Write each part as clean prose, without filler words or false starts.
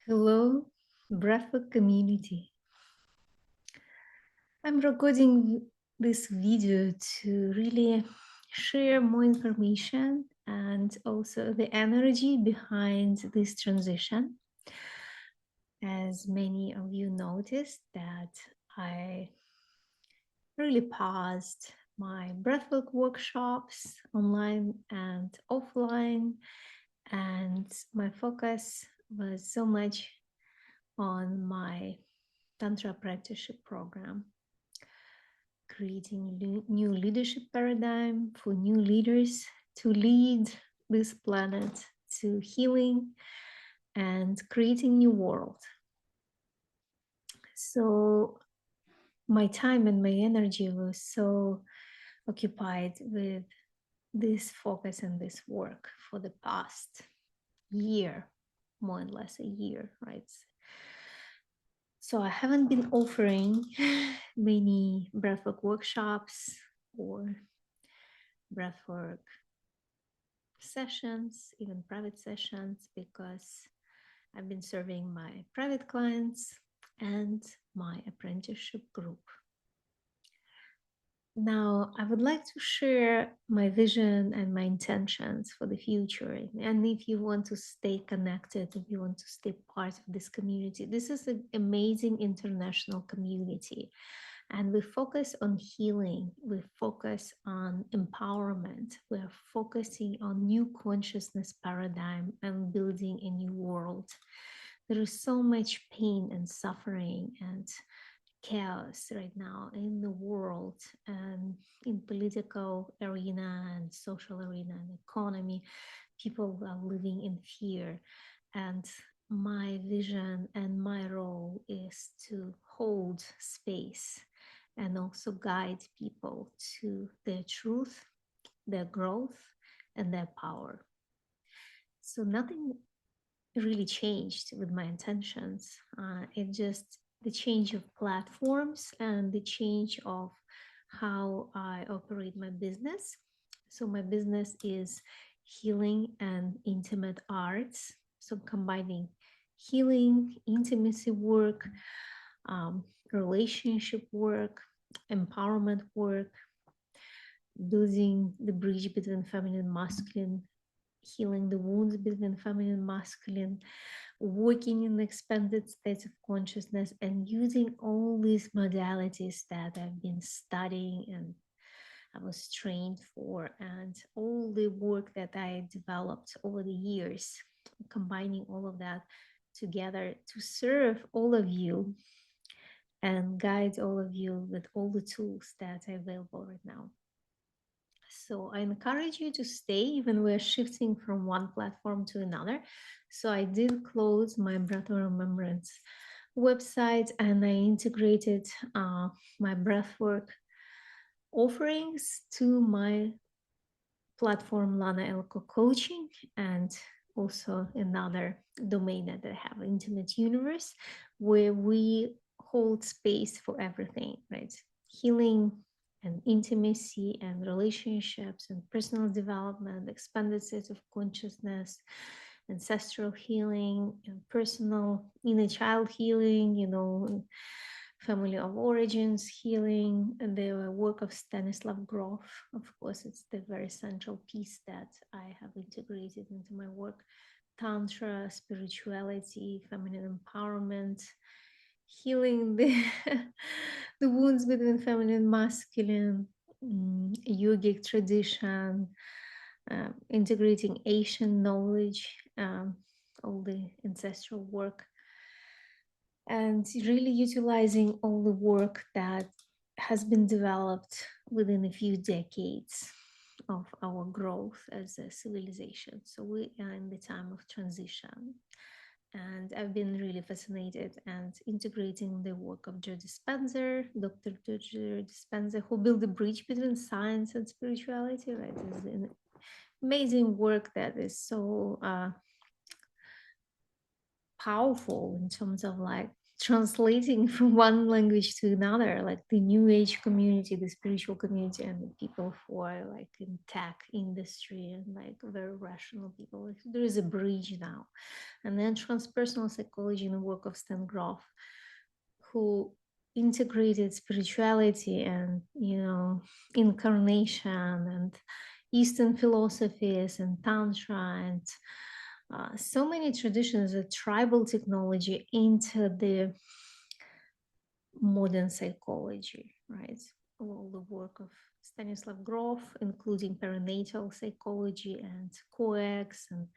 Hello, Breathwork community. I'm recording this video to really share more information and also the energy behind this transition. As many of you noticed that I really paused my breathwork workshops online and offline, and my focus was so much on my Tantra apprenticeship program, creating new leadership paradigm for new leaders to lead this planet to healing and creating new world. So my time and my energy was so occupied with this focus and this work for the past year, more or less a year, right? So I haven't been offering many breathwork workshops or breathwork sessions, even private sessions, because I've been serving my private clients and my apprenticeship group. Now, I would like to share my vision and my intentions for the future. And if you want to stay connected, if you want to stay part of this community, this is an amazing international community. And we focus on healing, we focus on empowerment, we're focusing on new consciousness paradigm and building a new world. There is so much pain and suffering and chaos right now in the world and in political arena and social arena and economy. People are living in fear, and my vision and my role is to hold space and also guide people to their truth, their growth, and their power. So nothing really changed with my intentions. It just the change of platforms and the change of how I operate my business. So my business is healing and intimate arts. So combining healing, intimacy work, relationship work, empowerment work, building the bridge between feminine and masculine, healing the wounds between feminine and masculine, working in expanded states of consciousness, and using all these modalities that I've been studying and I was trained for, and all the work that I developed over the years, combining all of that together to serve all of you and guide all of you with all the tools that are available right now. So I encourage you to stay even we're shifting from one platform to another. So I did close my Breath of Remembrance website and I integrated my breathwork offerings to my platform Lana Elko Coaching, and also another domain that I have, Intimate Universe, where we hold space for everything, right? Healing and intimacy and relationships and personal development, expanded state of consciousness, ancestral healing and personal inner child healing, family of origins healing, and the work of Stanislav Grof. Of course, it's the very central piece that I have integrated into my work. Tantra, spirituality, feminine empowerment, healing the the wounds between feminine and masculine, yogic tradition, integrating Asian knowledge, all the ancestral work, and really utilizing all the work that has been developed within a few decades of our growth as a civilization. So we are in the time of transition. And I've been really fascinated and integrating the work of Joe Dispenza, Dr. Joe Dispenza, who built the bridge between science and spirituality, right? It's an amazing work that is so powerful in terms of like translating from one language to another, like the new age community, the spiritual community, and the people who are like in tech industry and like very rational people. Like, there is a bridge now. And then transpersonal psychology in the work of Stan Grof, who integrated spirituality and, incarnation and Eastern philosophies and Tantra and so many traditions of tribal technology into the modern psychology, right? All the work of Stanislav Grof, including perinatal psychology and coex and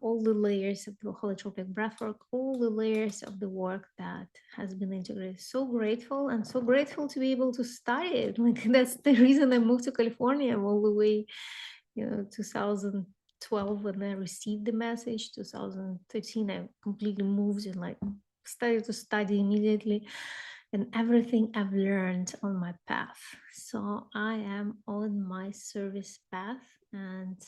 all the layers of the holotropic breathwork, all the layers of the work that has been integrated. So grateful, and so grateful to be able to study it. Like, that's the reason I moved to California all the way, 2012 when I received the message. 2013 I completely moved and like started to study immediately, and everything I've learned on my path. So I am on my service path, and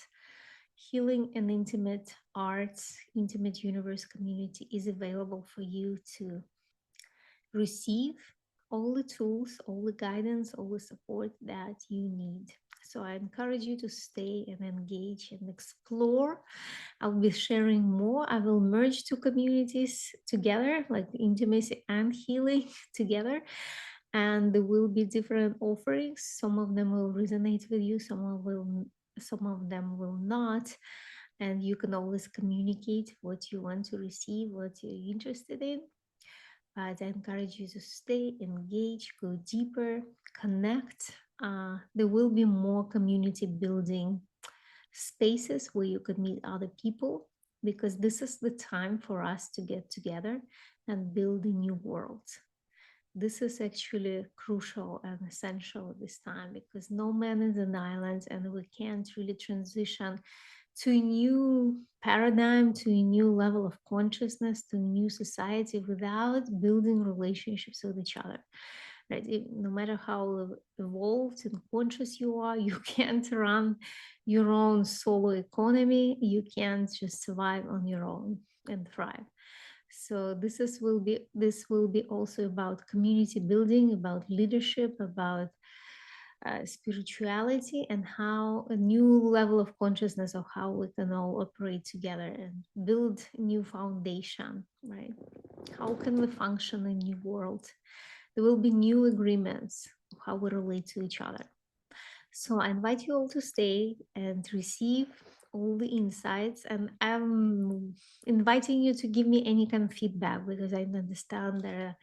healing and intimate arts, intimate universe community is available for you to receive all the tools, all the guidance, all the support that you need. So I encourage you to stay and engage and explore. I'll be sharing more. I will merge two communities together, like intimacy and healing together. And there will be different offerings. Some of them will resonate with you, some of them will not. And you can always communicate what you want to receive, what you're interested in. But I encourage you to stay, engage, go deeper, connect. There will be more community building spaces where you could meet other people, because this is the time for us to get together and build a new world. This is actually crucial and essential at this time, because no man is an island, and we can't really transition to a new paradigm, to a new level of consciousness, to a new society without building relationships with each other. Right? No matter how evolved and conscious you are, you can't run your own solo economy. You can't just survive on your own and thrive. So this will be also about community building, about leadership, about spirituality, and how a new level of consciousness of how we can all operate together and build a new foundation, right? How can we function in a new world? There will be new agreements of how we relate to each other. So I invite you all to stay and receive all the insights, and I'm inviting you to give me any kind of feedback, because I understand there are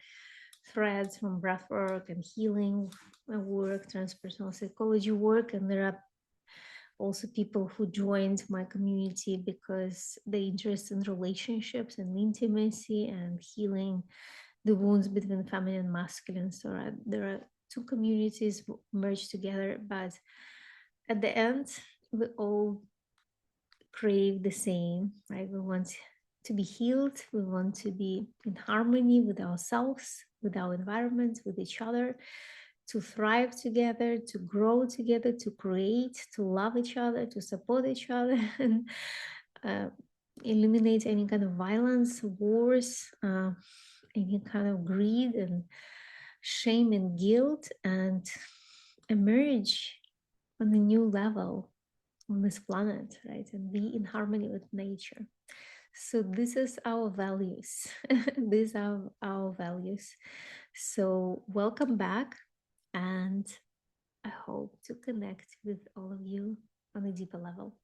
threads from breathwork and healing work, transpersonal psychology work, and there are also people who joined my community because they interest in relationships and intimacy and healing the wounds between feminine and masculine. So there are two communities merged together, but at the end, we all crave the same, right? We want to be healed. We want to be in harmony with ourselves, with our environment, with each other, to thrive together, to grow together, to create, to love each other, to support each other, and uh, eliminate any kind of violence, wars, any kind of greed and shame and guilt, and emerge on a new level on this planet, right? And be in harmony with nature. So this is our values. These are our values. So welcome back, and I hope to connect with all of you on a deeper level.